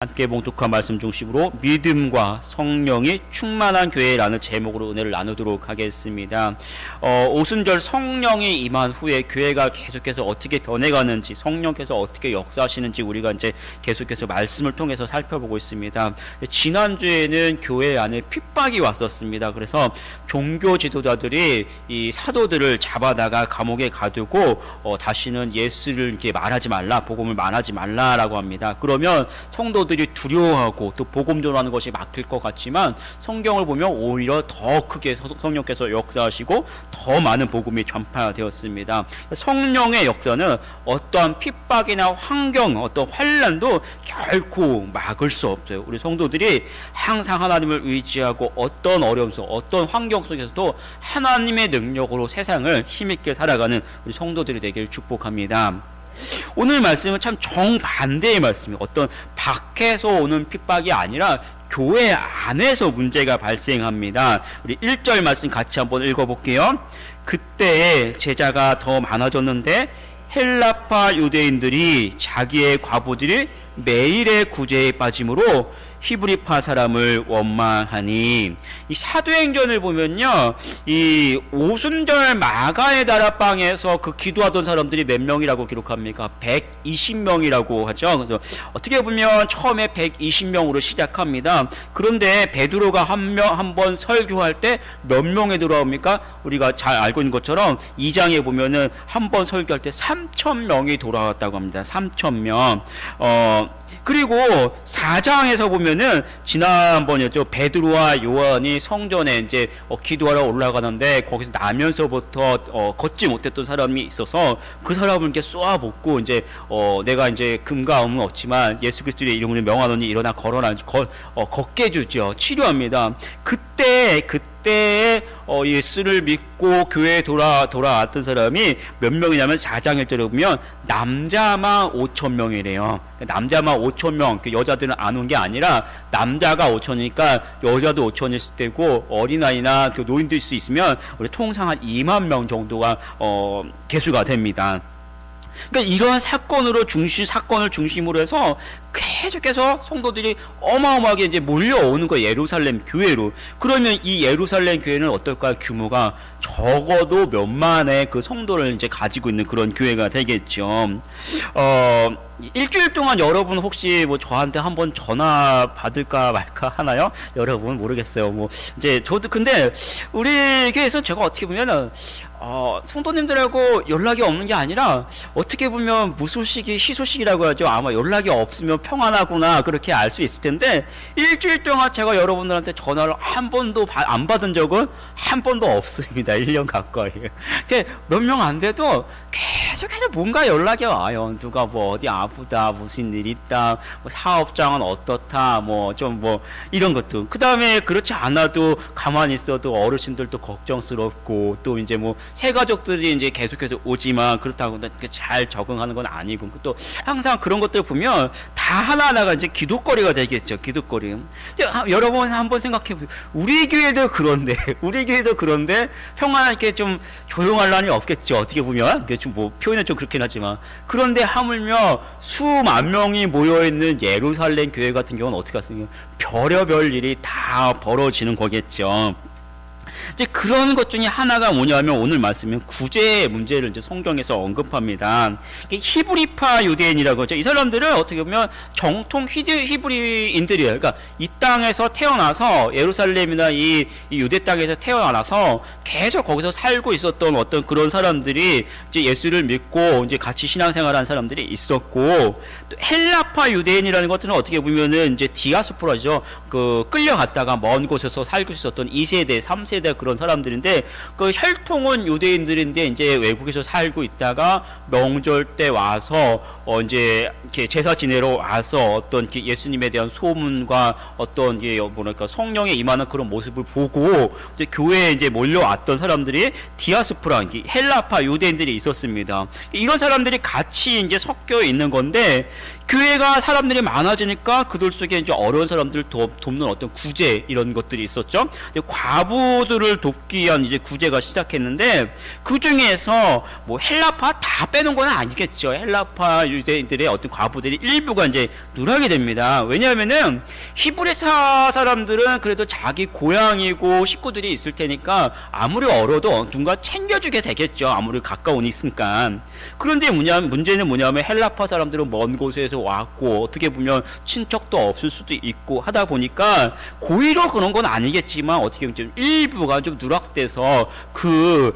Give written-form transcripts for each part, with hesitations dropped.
함께 봉독한 말씀 중심으로 믿음과 성령이 충만한 교회라는 제목으로 은혜를 나누도록 하겠습니다. 오순절 성령이 임한 후에 교회가 계속해서 어떻게 변해가는지, 성령께서 어떻게 역사하시는지 우리가 이제 계속해서 말씀을 통해서 살펴보고 있습니다. 지난주에는 교회 안에 핍박이 왔었습니다. 그래서 종교 지도자들이 이 사도들을 잡아다가 감옥에 가두고 다시는 예수를 이렇게 말하지 말라, 복음을 말하지 말라라고 합니다. 그러면 성도들이 두려워하고 또 복음 전하는 것이 막힐 것 같지만 성경을 보면 오히려 더 크게 성령께서 역사하시고 더 많은 복음이 전파되었습니다. 성령의 역사는 어떠한 핍박이나 환경, 어떤 환난도 결코 막을 수 없어요. 우리 성도들이 항상 하나님을 의지하고 어떤 어려움 속, 어떤 환경 속에서도 하나님의 능력으로 세상을 힘있게 살아가는 우리 성도들이 되기를 축복합니다. 오늘 말씀은 참 정반대의 말씀이에요. 어떤 밖에서 오는 핍박이 아니라 교회 안에서 문제가 발생합니다. 우리 1절 말씀 같이 한번 읽어볼게요. 그때 제자가 더 많아졌는데 헬라파 유대인들이 자기의 과부들이 매일의 구제에 빠짐으로 히브리파 사람을 원망하니, 이 사도행전을 보면요, 이 오순절 마가의 다락방에서 그 기도하던 사람들이 몇 명이라고 기록합니까? 120명이라고 하죠. 그래서 어떻게 보면 처음에 120명으로 시작합니다. 그런데 베드로가 한 번 설교할 때 몇 명에 돌아옵니까? 우리가 잘 알고 있는 것처럼 2장에 보면은 한 번 설교할 때 3,000명이 돌아왔다고 합니다. 3,000명. 그리고 4장에서 보면은 지난번이었죠. 베드로와 요한이 성전에 이제 기도하러 올라가는데 거기서 나면서부터 걷지 못했던 사람이 있어서 그 사람을 이렇게 쏘아붙고 이제 내가 이제 금과 은은 없지만 예수 그리스도의 이름으로 명하노니 일어나 걸어라, 걷게 해주죠. 치료합니다. 그때 예수를 믿고 교회에 돌아왔던 사람이 몇 명이냐면 4장 1절에 보면 남자만 5,000명이래요. 남자만 5,000명, 여자들은 안 온 게 아니라 남자가 5,000이니까 여자도 5,000일 때고 어린아이나 노인들 수 있으면 우리 통상 한 2만 명 정도가 개수가 됩니다. 그러니까 이러한 사건을 중심으로 해서 계속해서 성도들이 어마어마하게 이제 몰려오는 거예요. 예루살렘 교회로. 그러면 이 예루살렘 교회는 어떨까요? 규모가 적어도 몇만의 그 성도를 이제 가지고 있는 그런 교회가 되겠죠. 일주일 동안 여러분 혹시 뭐 저한테 한번 전화 받을까 말까 하나요? 여러분 모르겠어요. 뭐 이제 저도 근데 우리 교회에서 제가 어떻게 보면은 성도님들하고 연락이 없는 게 아니라 어떻게 보면 무소식이 희소식이라고 하죠. 아마 연락이 없으면 평안하구나 그렇게 알 수 있을 텐데 일주일 동안 제가 여러분들한테 전화를 한 번도 안 받은 적은 한 번도 없습니다. 1년 가까이. 몇 명 안 돼도 계속해서 뭔가 연락이 와요. 누가 뭐 어디 아프다, 무슨 일 있다, 뭐 사업장은 어떻다, 뭐 좀 뭐 이런 것도. 그 다음에 그렇지 않아도 가만히 있어도 어르신들도 걱정스럽고 또 이제 뭐 새 가족들이 이제 계속해서 오지만 그렇다고 잘 적응하는 건 아니고 또 항상 그런 것들 보면 다 하나하나가 이제 기도거리가 되겠죠. 기도거리. 여러분 한번 생각해 보세요. 우리 교회도 그런데 평안하게 좀 조용할 날이 없겠죠. 어떻게 보면 이게 좀 뭐 표현은 좀 그렇긴 하지만 그런데 하물며 수만 명이 모여 있는 예루살렘 교회 같은 경우는 어떻게 하겠습니까? 별의별 일이 다 벌어지는 거겠죠. 이제 그런 것 중에 하나가 뭐냐면 오늘 말씀은 구제의 문제를 이제 성경에서 언급합니다. 히브리파 유대인이라고 하죠. 이 사람들은 어떻게 보면 정통 히브리인들이에요. 그러니까 이 땅에서 태어나서 예루살렘이나 이 유대 땅에서 태어나서 계속 거기서 살고 있었던 어떤 그런 사람들이 이제 예수를 믿고 이제 같이 신앙생활한 사람들이 있었고, 또 헬라파 유대인이라는 것들은 어떻게 보면은 이제 디아스포라죠. 그 끌려갔다가 먼 곳에서 살고 있었던 2세대, 3세대 그런 사람들인데 그 혈통은 유대인들인데 이제 외국에서 살고 있다가 명절 때 와서 이제 이렇게 제사 지내러 와서 어떤 예수님에 대한 소문과 어떤 뭐랄까 성령에 임하는 그런 모습을 보고 이제 교회에 이제 몰려왔던 사람들이 디아스포라, 헬라파 유대인들이 있었습니다. 이런 사람들이 같이 이제 섞여 있는 건데 교회가 사람들이 많아지니까 그들 속에 이제 어려운 사람들을 돕는 어떤 구제 이런 것들이 있었죠. 과부들 성도들을 돕기 위한 이제 구제가 시작했는데, 그 중에서 뭐 헬라파 다 빼는 건 아니겠죠. 헬라파 유대인들의 어떤 과부들이 일부가 이제 누락이 됩니다. 왜냐하면은 히브리사 사람들은 그래도 자기 고향이고 식구들이 있을 테니까 아무리 얼어도 누군가 챙겨주게 되겠죠. 아무리 가까운 있으니까. 그런데 문제는 뭐냐면 헬라파 사람들은 먼 곳에서 왔고 어떻게 보면 친척도 없을 수도 있고 하다 보니까 고의로 그런 건 아니겠지만 어떻게 보면 좀 일부가 좀 누락돼서 그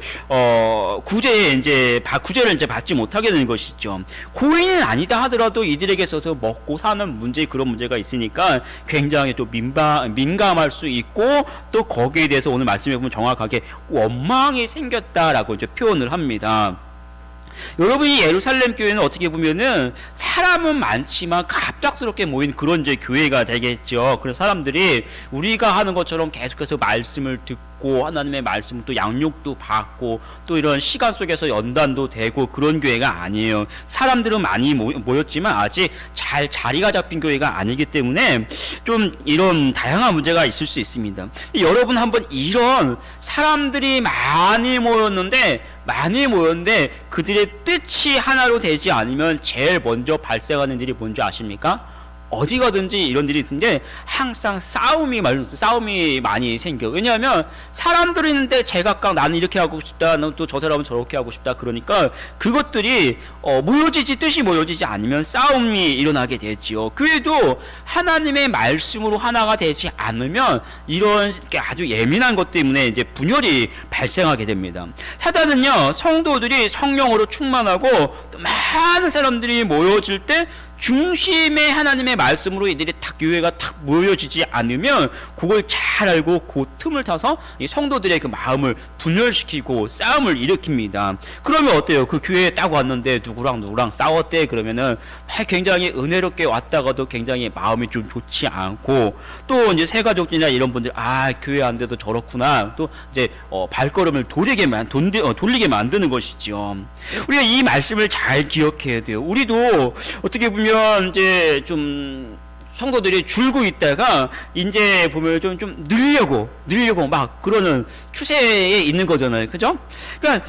구제를 이제 받지 못하게 되는 것이죠. 고의는 아니다 하더라도 이들에게 있어서 먹고 사는 문제, 그런 문제가 있으니까 굉장히 또 민감할 수 있고, 또 거기에 대해서 오늘 말씀해 보면 정확하게 원망이 생겼다라고 이제 표현을 합니다. 여러분이 예루살렘 교회는 어떻게 보면은 사람은 많지만 갑작스럽게 모인 그런 이제 교회가 되겠죠. 그래서 사람들이 우리가 하는 것처럼 계속해서 말씀을 듣고 하나님의 말씀 또 양육도 받고 또 이런 시간 속에서 연단도 되고 그런 교회가 아니에요. 사람들은 많이 모였지만 아직 잘 자리가 잡힌 교회가 아니기 때문에 좀 이런 다양한 문제가 있을 수 있습니다. 여러분 한번 이런 사람들이 많이 모였는데 그들의 뜻이 하나로 되지 않으면 제일 먼저 발생하는 일이 뭔지 아십니까? 어디 가든지 이런 일이 있는데 항상 싸움이 많이 생겨. 왜냐하면 사람들이 있는데 제각각 나는 이렇게 하고 싶다, 또 저 사람은 저렇게 하고 싶다. 그러니까 그것들이 뜻이 모여지지 않으면 싸움이 일어나게 되지요. 교회도 하나님의 말씀으로 하나가 되지 않으면 이런 아주 예민한 것 때문에 이제 분열이 발생하게 됩니다. 사단은요, 성도들이 성령으로 충만하고 또 많은 사람들이 모여질 때 중심의 하나님의 말씀으로 이들이 탁 교회가 탁 모여지지 않으면 그걸 잘 알고 그 틈을 타서 이 성도들의 그 마음을 분열시키고 싸움을 일으킵니다. 그러면 어때요? 그 교회에 딱 왔는데 누구랑 싸웠대 그러면은 굉장히 은혜롭게 왔다가도 굉장히 마음이 좀 좋지 않고, 또 이제 새가족이나 이런 분들 교회 안 돼도 저렇구나, 또 이제 발걸음을 돌리게 만드는 것이죠. 우리가 이 말씀을 잘 기억해야 돼요. 우리도 어떻게 보면 이제 좀 성도들이 줄고 있다가 이제 보면 좀 늘려고 막 그러는 추세에 있는 거잖아요. 그죠? 그러니까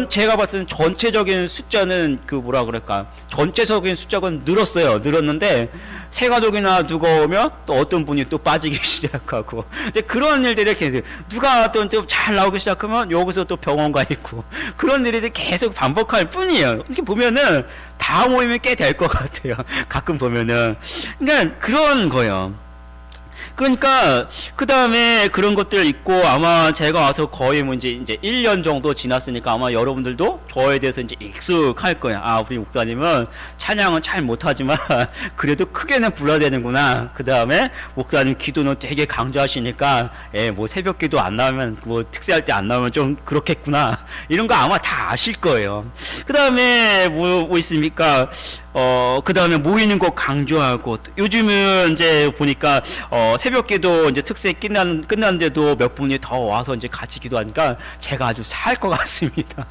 제가 봤을 때 전체적인 숫자는 전체적인 숫자가 늘었는데 새가족이나 누가 오면 또 어떤 분이 또 빠지기 시작하고 이제 그런 일들이 계속, 누가 또 좀 잘 나오기 시작하면 여기서 또 병원 가 있고 그런 일들이 계속 반복할 뿐이에요. 이렇게 보면은 다 모이면 꽤 될 것 같아요. 가끔 보면은. 그러니까 그런 거예요. 그러니까 그 다음에 그런 것들 있고, 아마 제가 와서 거의 뭐 이제 1년 정도 지났으니까 아마 여러분들도 저에 대해서 이제 익숙할 거야. 우리 목사님은 찬양은 잘 못하지만 그래도 크게는 불러야 되는구나. 그 다음에 목사님 기도는 되게 강조하시니까 뭐 새벽 기도 안 나오면, 뭐 특세할 때 안 나오면 좀 그렇겠구나. 이런 거 아마 다 아실 거예요. 그 다음에 뭐 있습니까? 그 다음에 모이는 거 강조하고, 요즘은 이제 보니까 새벽 기도 이제 특세 끝났는데도 몇 분이 더 와서 이제 같이 기도하니까 제가 아주 살 것 같습니다.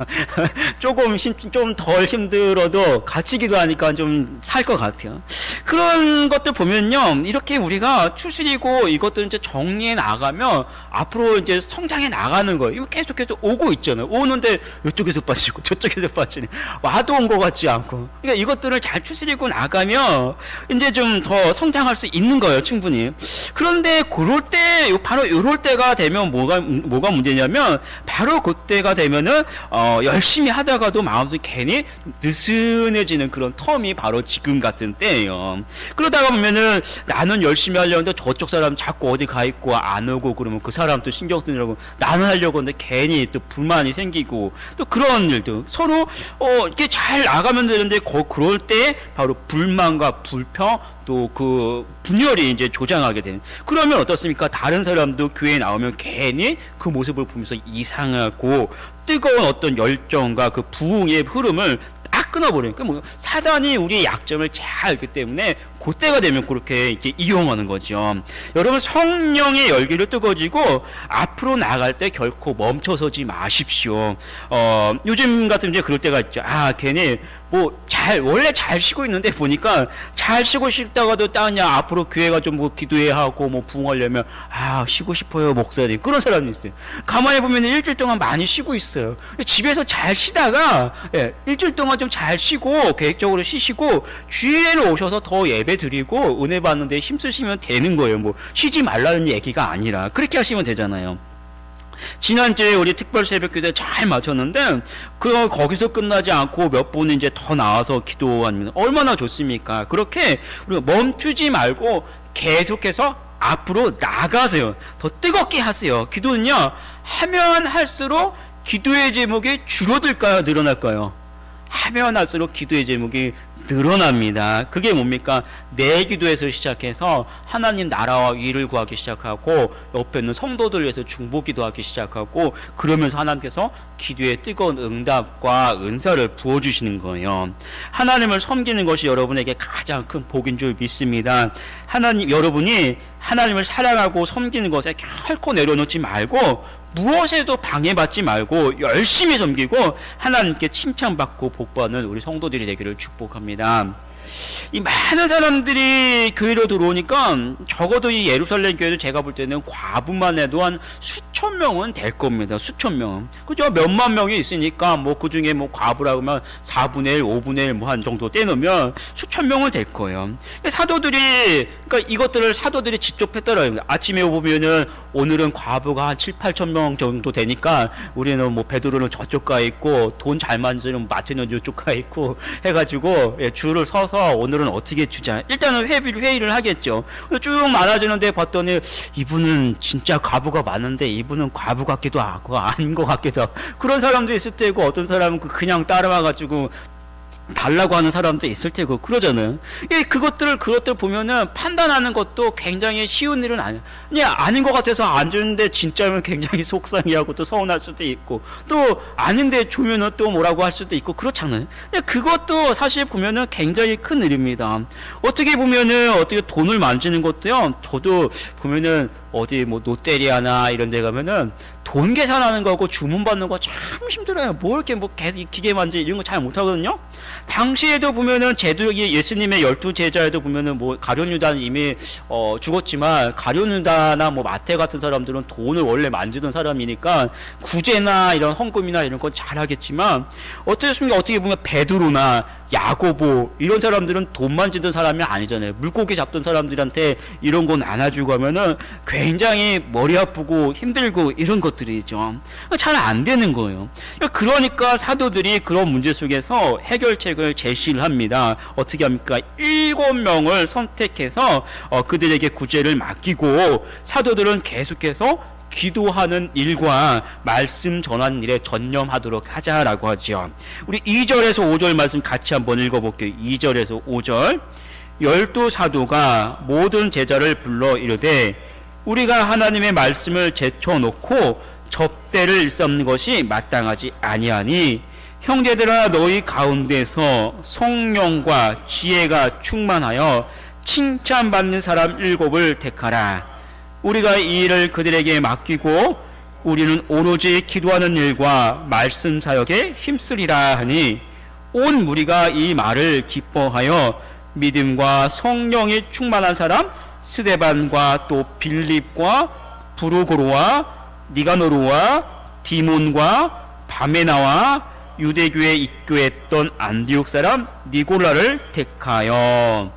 좀 덜 힘들어도 같이 기도하니까 좀 살 것 같아요. 그런 것들 보면요, 이렇게 우리가 추스리고 이것들 이제 정리해 나가면 앞으로 이제 성장해 나가는 거예요. 이거 계속해서 오고 있잖아요. 오는데 이쪽에서 빠지고 저쪽에서 빠지니 와도 온 것 같지 않고. 그러니까 이것들을 잘 추스리고 나가면 이제 좀 더 성장할 수 있는 거예요, 충분히. 그런데 바로 이럴 때가 되면 뭐가 문제냐면, 바로 그때가 되면은 열심히 하다가도 마음속이 괜히 느슨해지는 그런 텀이 바로 지금 같은 때예요. 그러다가 보면은 나는 열심히 하려는데 저쪽 사람 자꾸 어디 가 있고 안 오고 그러면 그 사람 또 신경 쓰느라고 나는 하려고 하는데 괜히 또 불만이 생기고, 또 그런 일도 서로 이렇게 잘 나가면 되는데 그럴 때 바로 불만과 불평, 또 그 분열이 이제 조장하게 되는. 그러면 어떻습니까? 다른 사람도 교회에 나오면 괜히 그 모습을 보면서 이상하고 뜨거운 어떤 열정과 그 부흥의 흐름을 딱 끊어버려요. 그러니까 사단이 우리의 약점을 잘 알기 때문에 그때가 되면 그렇게 이렇게 이용하는 거죠. 여러분, 성령의 열기를 뜨거지고 앞으로 나갈 때 결코 멈춰서지 마십시오. 요즘 같은 이제 그럴 때가 있죠. 괜히 원래 잘 쉬고 있는데 보니까 잘 쉬고 싶다가도 딱 그냥 앞으로 교회가 좀 뭐 기도해야 하고 뭐 부흥하려면 쉬고 싶어요 목사님, 그런 사람이 있어요. 가만히 보면 일주일 동안 많이 쉬고 있어요. 집에서 잘 쉬다가 일주일 동안 좀 잘 쉬고 계획적으로 쉬시고 주일에는 오셔서 더 예배 드리고 은혜 받는데 힘쓰시면 되는 거예요. 뭐 쉬지 말라는 얘기가 아니라 그렇게 하시면 되잖아요. 지난주에 우리 특별 새벽기도 잘 마쳤는데 거기서 끝나지 않고 몇 분 이제 더 나와서 기도하면 얼마나 좋습니까? 그렇게 우리가 멈추지 말고 계속해서 앞으로 나가세요. 더 뜨겁게 하세요. 기도는요, 하면 할수록 기도의 제목이 줄어들까요, 늘어날까요? 하면 할수록 기도의 제목이 늘어납니다. 그게 뭡니까? 내 기도에서 시작해서 하나님 나라와 의를 구하기 시작하고 옆에 있는 성도들 위해서 중보 기도하기 시작하고 그러면서 하나님께서 기도의 뜨거운 응답과 은사를 부어주시는 거예요. 하나님을 섬기는 것이 여러분에게 가장 큰 복인 줄 믿습니다. 여러분이 하나님을 사랑하고 섬기는 것에 결코 내려놓지 말고 무엇에도 방해받지 말고 열심히 섬기고 하나님께 칭찬받고 복받는 우리 성도들이 되기를 축복합니다. 이 많은 사람들이 교회로 들어오니까 적어도 이 예루살렘 교회도 제가 볼 때는 과부만 해도 한 수천 명은 될 겁니다. 수천 명. 그죠? 몇만 명이 있으니까 뭐 그 중에 뭐 과부라고 하면 4분의 1, 5분의 1 뭐 한 정도 떼놓으면 수천 명은 될 거예요. 그러니까 이것들을 사도들이 직접 했더라고요. 아침에 보면은 오늘은 과부가 한 7, 8천 명 정도 되니까 우리는 뭐 베드로는 저쪽 가 있고 돈 잘 만지는 마태는 이쪽 가 있고 해가지고 줄을 서서 오늘은 어떻게 주자. 일단은 회의를 하겠죠. 쭉 많아지는데 봤더니 이분은 진짜 과부가 많은데 이분은 과부 같기도 하고 아닌 것 같기도 하고 그런 사람도 있을 테고 어떤 사람은 그냥 따라와가지고 달라고 하는 사람도 있을 테고 그러잖아요. 그것들 보면은 판단하는 것도 굉장히 쉬운 일은 아니에요. 그냥 아닌 것 같아서 안 주는데 진짜면 굉장히 속상해하고 또 서운할 수도 있고 또 아닌데 주면은 또 뭐라고 할 수도 있고 그렇잖아요. 그것도 사실 보면은 굉장히 큰 일입니다. 어떻게 보면은 돈을 만지는 것도요. 저도 보면은 어디 뭐 롯데리아나 이런 데 가면은 돈 계산하는 거하고 주문 받는 거 참 힘들어요. 뭐 이렇게 뭐 기계 만지 이런 거 잘 못하거든요. 당시에도 보면은 예수님의 12제자에도 보면은 뭐 가룟유다는 이미 죽었지만 가룟유다나 뭐 마태 같은 사람들은 돈을 원래 만지던 사람이니까 구제나 이런 헌금이나 이런 건 잘하겠지만 어떻게 보면 베드로나 야고보 이런 사람들은 돈 만지던 사람이 아니잖아요. 물고기 잡던 사람들한테 이런 건 안아주고 하면은 굉장히 머리 아프고 힘들고 이런 것들이죠. 잘 안 되는 거예요. 그러니까 사도들이 그런 문제 속에서 해결책을 제시를 합니다. 어떻게 합니까? 7명을 선택해서 그들에게 구제를 맡기고 사도들은 계속해서 기도하는 일과 말씀 전하는 일에 전념하도록 하자라고 하죠. 우리 2절에서 5절 말씀 같이 한번 읽어볼게요. 2절에서 5절. 12사도가 모든 제자를 불러 이르되 우리가 하나님의 말씀을 제쳐놓고 접대를 일삼는 것이 마땅하지 아니하니 형제들아 너희 가운데서 성령과 지혜가 충만하여 칭찬받는 사람 7을 택하라. 우리가 이 일을 그들에게 맡기고 우리는 오로지 기도하는 일과 말씀 사역에 힘쓰리라 하니 온 무리가 이 말을 기뻐하여 믿음과 성령이 충만한 사람 스데반과 또 빌립과 브루고로와 니가노르와 디몬과 바메나와 유대교에 입교했던 안디옥 사람 니골라를 택하여.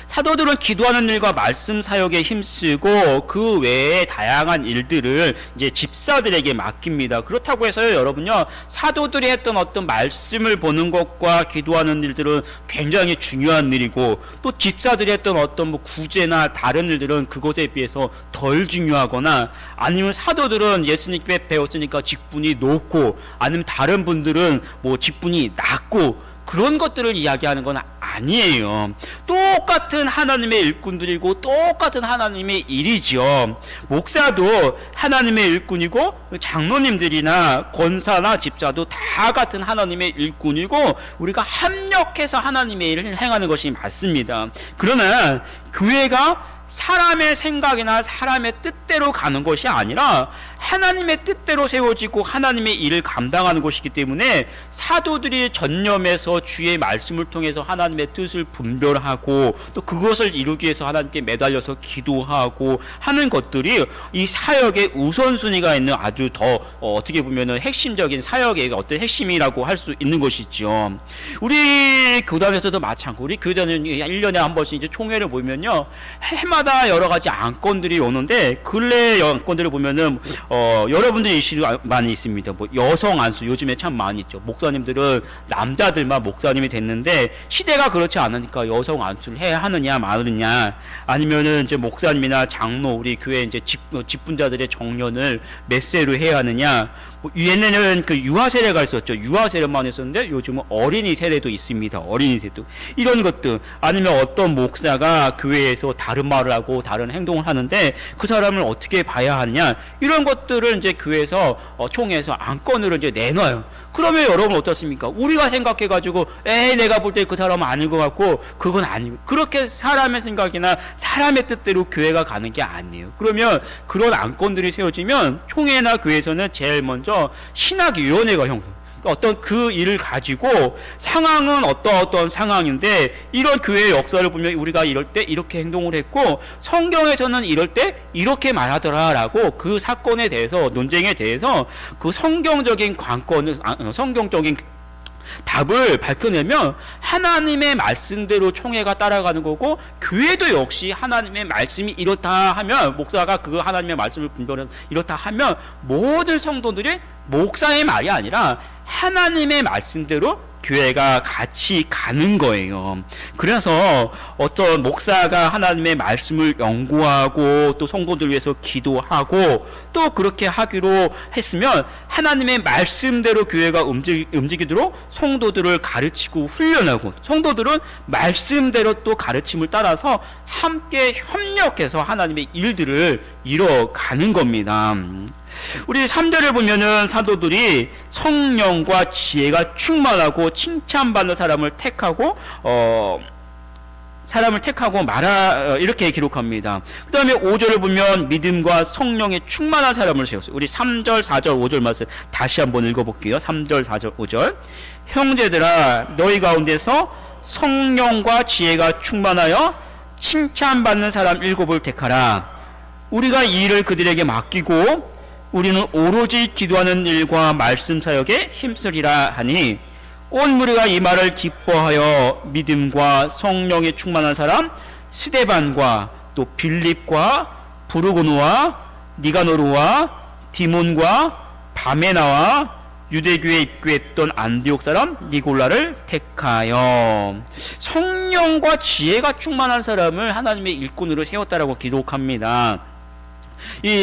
사도들은 기도하는 일과 말씀 사역에 힘쓰고 그 외에 다양한 일들을 이제 집사들에게 맡깁니다. 그렇다고 해서요, 여러분요, 사도들이 했던 어떤 말씀을 보는 것과 기도하는 일들은 굉장히 중요한 일이고 또 집사들이 했던 어떤 뭐 구제나 다른 일들은 그것에 비해서 덜 중요하거나 아니면 사도들은 예수님께 배웠으니까 직분이 높고 아니면 다른 분들은 뭐 직분이 낮고 그런 것들을 이야기하는 건 아니에요. 똑같은 하나님의 일꾼들이고 똑같은 하나님의 일이죠. 목사도 하나님의 일꾼이고 장로님들이나 권사나 집사도 다 같은 하나님의 일꾼이고 우리가 합력해서 하나님의 일을 행하는 것이 맞습니다. 그러나 교회가 사람의 생각이나 사람의 뜻대로 가는 것이 아니라 하나님의 뜻대로 세워지고 하나님의 일을 감당하는 것이기 때문에 사도들이 전념해서 주의 말씀을 통해서 하나님의 뜻을 분별하고 또 그것을 이루기 위해서 하나님께 매달려서 기도하고 하는 것들이 이 사역의 우선순위가 있는 아주 더 어떻게 보면은 핵심적인 사역의 어떤 핵심이라고 할 수 있는 것이죠. 우리 교단에서도 마찬가지고 우리 교단은 1년에 한 번씩 이제 총회를 보면요, 해마다 여러 가지 안건들이 오는데 근래 안건들을 보면은 여러분들이 이슈 많이 있습니다. 뭐 여성 안수 요즘에 참 많이 있죠. 목사님들은 남자들만 목사님이 됐는데 시대가 그렇지 않으니까 여성 안수를 해야 하느냐 마느냐, 아니면은 이제 목사님이나 장로 우리 교회 이제 직분자들의 정년을 몇 세로 해야 하느냐. 옛날에는 그 유아 세례가 있었죠. 유아 세례만 했었는데 요즘은 어린이 세례도 있습니다. 어린이 세례도. 이런 것들, 아니면 어떤 목사가 교회에서 다른 말을 하고 다른 행동을 하는데 그 사람을 어떻게 봐야 하느냐, 이런 것들을 이제 교회에서 총회에서 안건으로 이제 내놔요. 그러면 여러분 어떻습니까? 우리가 생각해가지고 내가 볼 때 그 사람은 아닌 것 같고 그건 아니고, 그렇게 사람의 생각이나 사람의 뜻대로 교회가 가는 게 아니에요. 그러면 그런 안건들이 세워지면 총회나 교회에서는 제일 먼저 신학위원회가 형성, 어떤 그 일을 가지고 상황은 어떤 상황인데 이런 교회의 역사를 보면 우리가 이럴 때 이렇게 행동을 했고 성경에서는 이럴 때 이렇게 말하더라라고 그 사건에 대해서 논쟁에 대해서 그 성경적인 관건을 성경적인 답을 밝혀내면 하나님의 말씀대로 총회가 따라가는 거고, 교회도 역시 하나님의 말씀이 이렇다 하면 목사가 그 하나님의 말씀을 분별해서 이렇다 하면 모든 성도들이 목사의 말이 아니라 하나님의 말씀대로 교회가 같이 가는 거예요. 그래서 어떤 목사가 하나님의 말씀을 연구하고 또 성도들 위해서 기도하고 또 그렇게 하기로 했으면 하나님의 말씀대로 교회가 움직이도록 성도들을 가르치고 훈련하고, 성도들은 말씀대로 또 가르침을 따라서 함께 협력해서 하나님의 일들을 이뤄가는 겁니다. 우리 3절을 보면은 사도들이 성령과 지혜가 충만하고 칭찬받는 사람을 택하고 이렇게 기록합니다. 그 다음에 5절을 보면 믿음과 성령에 충만한 사람을 세웠어요. 우리 3절, 4절, 5절 말씀 다시 한번 읽어볼게요. 3절, 4절, 5절. 형제들아, 너희 가운데서 성령과 지혜가 충만하여 칭찬받는 사람 7을 택하라. 우리가 이 일을 그들에게 맡기고 우리는 오로지 기도하는 일과 말씀 사역에 힘쓰리라 하니, 온 무리가 이 말을 기뻐하여 믿음과 성령에 충만한 사람 스데반과 또 빌립과 부르고노와 니가노르와 디몬과 바메나와 유대교에 입교했던 안디옥 사람 니골라를 택하여, 성령과 지혜가 충만한 사람을 하나님의 일꾼으로 세웠다라고 기록합니다.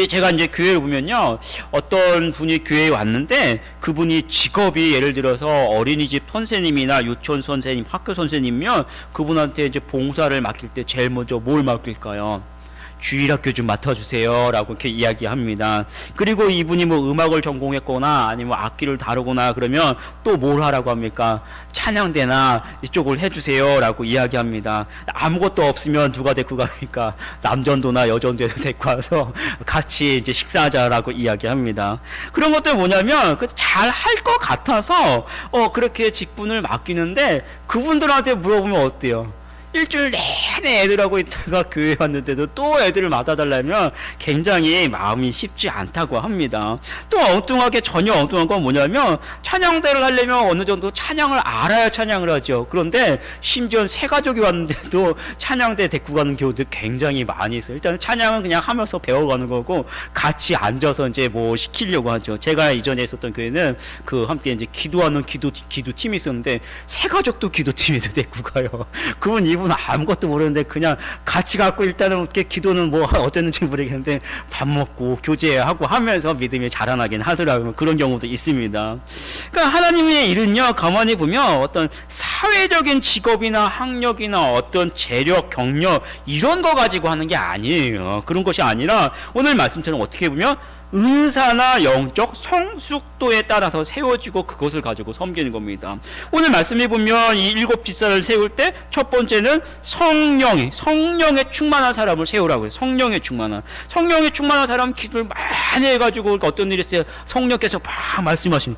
제가 이제 교회를 보면요, 어떤 분이 교회에 왔는데 그분이 직업이 예를 들어서 어린이집 선생님이나 유치원 선생님, 학교 선생님이면 그분한테 이제 봉사를 맡길 때 제일 먼저 뭘 맡길까요? 주일학교 좀 맡아주세요 라고 이렇게 이야기합니다. 그리고 이분이 뭐 음악을 전공했거나 아니면 악기를 다루거나 그러면 또 뭘 하라고 합니까? 찬양대나 이쪽을 해주세요 라고 이야기합니다. 아무것도 없으면 누가 데리고 갑니까? 남전도나 여전도에서 데리고 와서 같이 이제 식사하자라고 이야기합니다. 그런 것들 뭐냐면 잘 할 것 같아서 그렇게 직분을 맡기는데 그분들한테 물어보면 어때요? 일주일 내내 애들하고 있다가 교회 왔는데도 또 애들을 맡아달라면 굉장히 마음이 쉽지 않다고 합니다. 또 전혀 엉뚱한 건 뭐냐면 찬양대를 하려면 어느 정도 찬양을 알아야 찬양을 하죠. 그런데 심지어 새 가족이 왔는데도 찬양대 데리고 가는 경우도 굉장히 많이 있어요. 일단 찬양은 그냥 하면서 배워가는 거고 같이 앉아서 이제 뭐 시키려고 하죠. 제가 이전에 있었던 교회는 함께 이제 기도하는 기도팀이 있었는데 새 가족도 기도팀에서 데리고 가요. 그분 이분 아무것도 모르는데 그냥 같이 갖고 일단은 이렇게 기도는 뭐 어쨌는지 모르겠는데 밥 먹고 교제하고 하면서 믿음이 자라나긴 하더라고요. 그런 경우도 있습니다. 그러니까 하나님의 일은요, 가만히 보면 어떤 사회적인 직업이나 학력이나 어떤 재력, 경력 이런 거 가지고 하는 게 아니에요. 그런 것이 아니라 오늘 말씀처럼 어떻게 보면 은사나 영적 성숙도에 따라서 세워지고 그것을 가지고 섬기는 겁니다. 오늘 말씀해 보면 이 7집사를 세울 때 첫 번째는 성령에 충만한 사람을 세우라고 해요. 성령에 충만한 사람은 기도를 많이 해가지고 어떤 일이 있어요. 성령께서 막 말씀하시면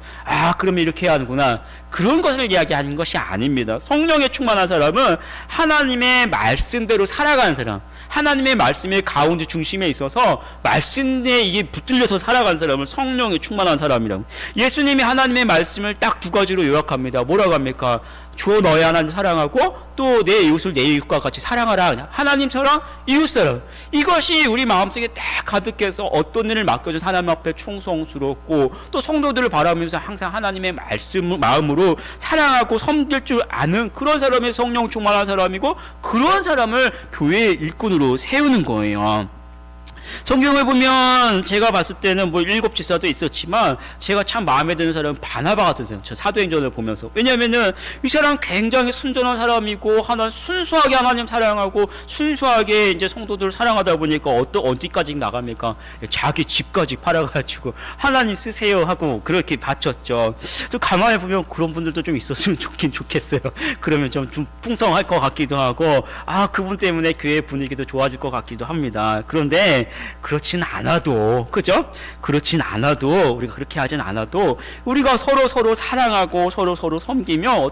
그러면 이렇게 해야 하는구나. 그런 것을 이야기하는 것이 아닙니다. 성령에 충만한 사람은 하나님의 말씀대로 살아가는 사람, 하나님의 말씀의 가운데 중심에 있어서 말씀에 이게 붙들려서 살아가는 사람을 성령에 충만한 사람이라고. 예수님이 하나님의 말씀을 딱 두 가지로 요약합니다. 뭐라고 합니까? 주 너의 하나님 사랑하고 또 내 이웃을 내 이웃과 같이 사랑하라. 하나님 사랑, 이웃 사랑. 이것이 우리 마음속에 딱 가득해서 어떤 일을 맡겨준 하나님 앞에 충성스럽고 또 성도들을 바라보면서 항상 하나님의 말씀 마음으로 사랑하고 섬길 줄 아는 그런 사람의 성령 충만한 사람이고, 그런 사람을 교회의 일꾼으로 세우는 거예요. 성경을 보면 제가 봤을 때는 7집사도 있었지만 제가 참 마음에 드는 사람은 바나바 같은 사람. 저 사도행전을 보면서. 왜냐면은 이 사람 굉장히 순전한 사람이고 순수하게 하나님 사랑하고 순수하게 이제 성도들을 사랑하다 보니까 어디까지 나갑니까? 자기 집까지 팔아가지고 하나님 쓰세요 하고 그렇게 바쳤죠. 좀 가만히 보면 그런 분들도 좀 있었으면 좋겠어요. 그러면 좀 풍성할 것 같기도 하고 그분 때문에 교회 분위기도 좋아질 것 같기도 합니다. 그런데 그렇진 않아도, 그죠? 그렇진 않아도, 우리가 그렇게 하진 않아도, 우리가 서로 사랑하고 서로 섬기며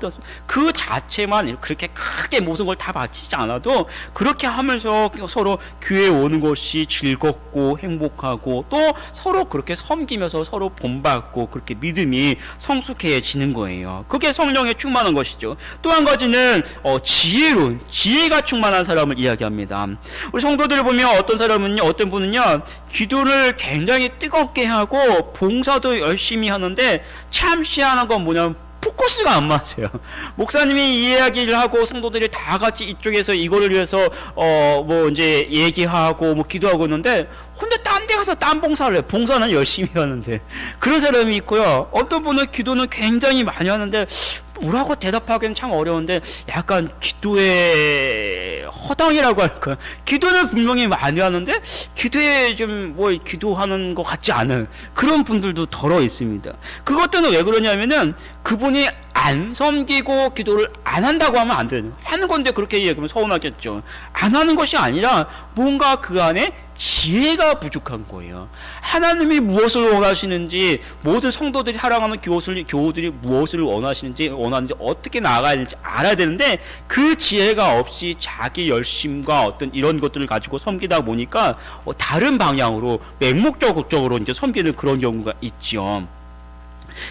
그 자체만 그렇게 크게 모든 걸 다 바치지 않아도 그렇게 하면서 서로 교회에 오는 것이 즐겁고 행복하고 또 서로 그렇게 섬기면서 서로 본받고 그렇게 믿음이 성숙해지는 거예요. 그게 성령에 충만한 것이죠. 또 한 가지는 지혜가 충만한 사람을 이야기합니다. 우리 성도들을 보면 어떤 분은요 기도를 굉장히 뜨겁게 하고 봉사도 열심히 하는데 참 희한한 건 뭐냐면 포커스가 안 맞아요. 목사님이 이 이야기를 하고 성도들이 다 같이 이쪽에서 이거를 위해서 이제 얘기하고 기도하고 있는데 혼자 딴 데 가서 딴 봉사를 해요. 봉사는 열심히 하는데. 그런 사람이 있고요. 어떤 분은 기도는 굉장히 많이 하는데 뭐라고 대답하기는 참 어려운데 약간 기도의 허당이라고 할까요? 기도는 분명히 많이 하는데 기도에 좀 기도하는 것 같지 않은 그런 분들도 덜어 있습니다. 그것들은 왜 그러냐면은 그분이 안 섬기고 기도를 안 한다고 하면 안 되는, 하는 건데 그렇게 얘기하면 서운하겠죠. 안 하는 것이 아니라 뭔가 그 안에 지혜가 부족한 거예요. 하나님이 무엇을 원하시는지, 모든 성도들이 사랑하는 교우들이 무엇을 원하시는지 어떻게 나아가야 되는지 알아야 되는데 그 지혜가 없이 자기 열심과 어떤 이런 것들을 가지고 섬기다 보니까 다른 방향으로 맹목적으로 이제 섬기는 그런 경우가 있죠.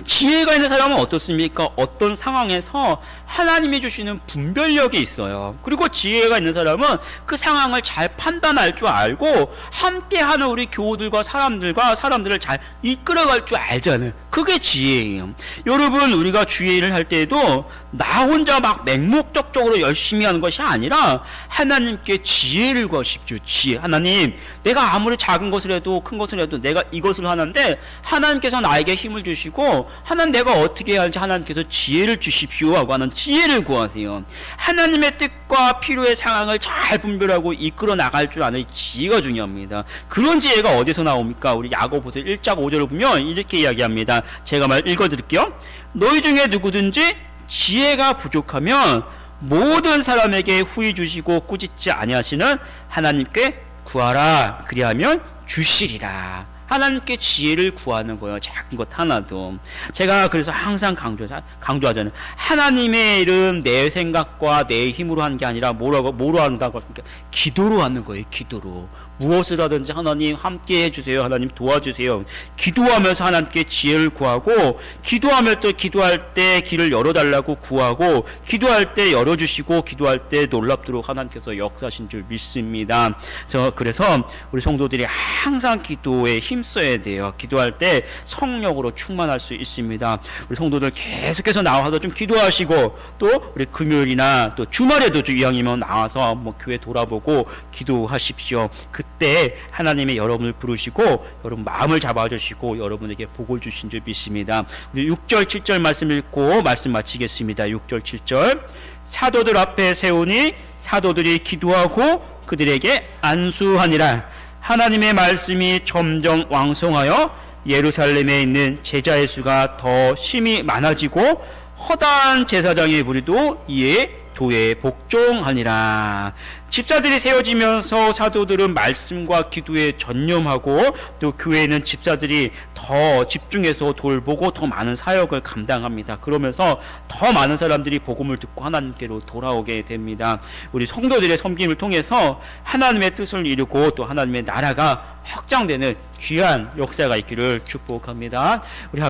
지혜가 있는 사람은 어떻습니까? 어떤 상황에서 하나님이 주시는 분별력이 있어요. 그리고 지혜가 있는 사람은 그 상황을 잘 판단할 줄 알고 함께하는 우리 교우들과 사람들을 잘 이끌어갈 줄 알잖아요. 그게 지혜예요. 여러분, 우리가 주의 일을 할 때에도 나 혼자 막 맹목적으로 열심히 하는 것이 아니라 하나님께 지혜를 구하십시오. 지혜. 하나님, 내가 아무리 작은 것을 해도 큰 것을 해도 내가 이것을 하는데 하나님께서 나에게 힘을 주시고 하나님 내가 어떻게 해야 할지 하나님께서 지혜를 주십시오 하고 하는 지혜를 구하세요. 하나님의 뜻과 필요의 상황을 잘 분별하고 이끌어 나갈 줄 아는 지혜가 중요합니다. 그런 지혜가 어디서 나옵니까? 우리 야고보서 1장 5절을 보면 이렇게 이야기합니다. 제가 읽어드릴게요. 너희 중에 누구든지 지혜가 부족하면 모든 사람에게 후히 주시고 꾸짖지 아니하시는 하나님께 구하라. 그리하면 주시리라. 하나님께 지혜를 구하는 거예요. 작은 것 하나도. 제가 그래서 항상 강조하잖아요. 하나님의 일은 내 생각과 내 힘으로 하는 게 아니라 뭐로 한다고 하니까 기도로 하는 거예요. 기도로. 무엇을 하든지 하나님 함께 해주세요. 하나님 도와주세요. 기도하면서 하나님께 지혜를 구하고, 기도하면 또 기도할 때 길을 열어달라고 구하고, 기도할 때 열어주시고, 기도할 때 놀랍도록 하나님께서 역사하신 줄 믿습니다. 그래서 우리 성도들이 항상 기도에 힘써야 돼요. 기도할 때 성령으로 충만할 수 있습니다. 우리 성도들 계속해서 나와서 좀 기도하시고, 또 우리 금요일이나 또 주말에도 이왕이면 나와서 교회 돌아보고 기도하십시오. 그때 하나님이 여러분을 부르시고 여러분 마음을 잡아주시고 여러분에게 복을 주신 줄 믿습니다. 우리 6절 7절 말씀 읽고 말씀 마치겠습니다. 6절 7절 사도들 앞에 세우니 사도들이 기도하고 그들에게 안수하니라. 하나님의 말씀이 점점 왕성하여 예루살렘에 있는 제자의 수가 더 심히 많아지고 허다한 제사장의 무리도 이에 도에 복종하니라. 집사들이 세워지면서 사도들은 말씀과 기도에 전념하고 또 교회는 집사들이 더 집중해서 돌보고 더 많은 사역을 감당합니다. 그러면서 더 많은 사람들이 복음을 듣고 하나님께로 돌아오게 됩니다. 우리 성도들의 섬김을 통해서 하나님의 뜻을 이루고 또 하나님의 나라가 확장되는 귀한 역사가 있기를 축복합니다. 우리